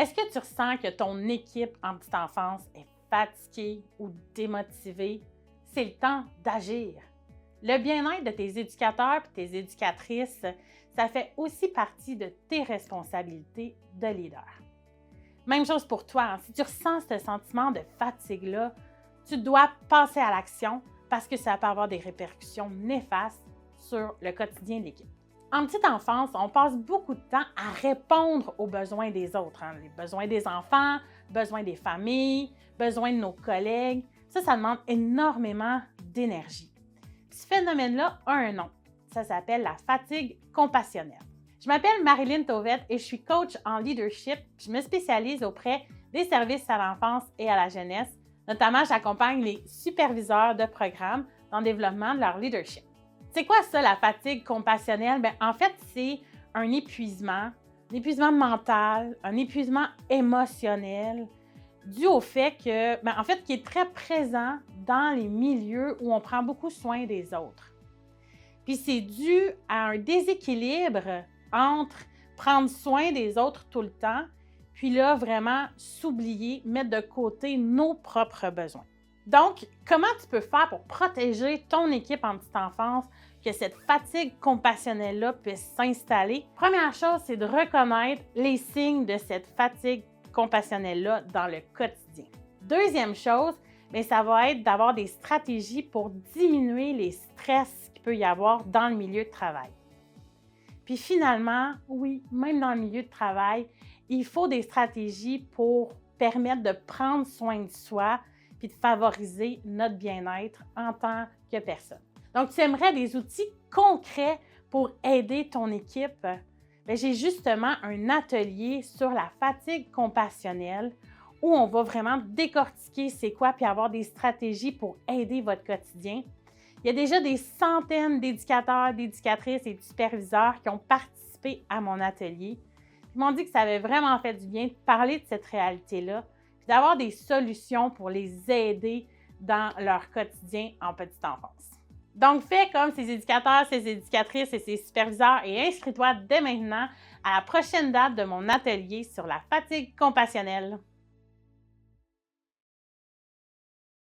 Est-ce que tu ressens que ton équipe en petite enfance est fatiguée ou démotivée? C'est le temps d'agir. Le bien-être de tes éducateurs et tes éducatrices, ça fait aussi partie de tes responsabilités de leader. Même chose pour toi, hein. Si tu ressens ce sentiment de fatigue-là, tu dois passer à l'action parce que ça peut avoir des répercussions néfastes sur le quotidien de l'équipe. En petite enfance, on passe beaucoup de temps à répondre aux besoins des autres, hein. Les besoins des enfants, besoins des familles, besoins de nos collègues. Ça demande énormément d'énergie. Ce phénomène-là a un nom. Ça s'appelle la fatigue compassionnelle. Je m'appelle Marilyn Tauvette et je suis coach en leadership. Je me spécialise auprès des services à l'enfance et à la jeunesse. Notamment, j'accompagne les superviseurs de programmes dans le développement de leur leadership. C'est quoi ça, la fatigue compassionnelle? En fait, c'est un épuisement mental, un épuisement émotionnel dû au fait que, qui est très présent dans les milieux où on prend beaucoup soin des autres. Puis c'est dû à un déséquilibre entre prendre soin des autres tout le temps, puis là, vraiment s'oublier, mettre de côté nos propres besoins. Donc, comment tu peux faire pour protéger ton équipe en petite enfance, que cette fatigue compassionnelle-là puisse s'installer? Première chose, c'est de reconnaître les signes de cette fatigue compassionnelle-là dans le quotidien. Deuxième chose, ça va être d'avoir des stratégies pour diminuer les stress qu'il peut y avoir dans le milieu de travail. Puis finalement, oui, même dans le milieu de travail, il faut des stratégies pour permettre de prendre soin de soi puis de favoriser notre bien-être en tant que personne. Donc, tu aimerais des outils concrets pour aider ton équipe? J'ai justement un atelier sur la fatigue compassionnelle où on va vraiment décortiquer c'est quoi puis avoir des stratégies pour aider votre quotidien. Il y a déjà des centaines d'éducateurs, d'éducatrices et de superviseurs qui ont participé à mon atelier. Ils m'ont dit que ça avait vraiment fait du bien de parler de cette réalité-là puis d'avoir des solutions pour les aider dans leur quotidien en petite enfance. Donc, fais comme ces éducateurs, ces éducatrices et ces superviseurs et inscris-toi dès maintenant à la prochaine date de mon atelier sur la fatigue compassionnelle.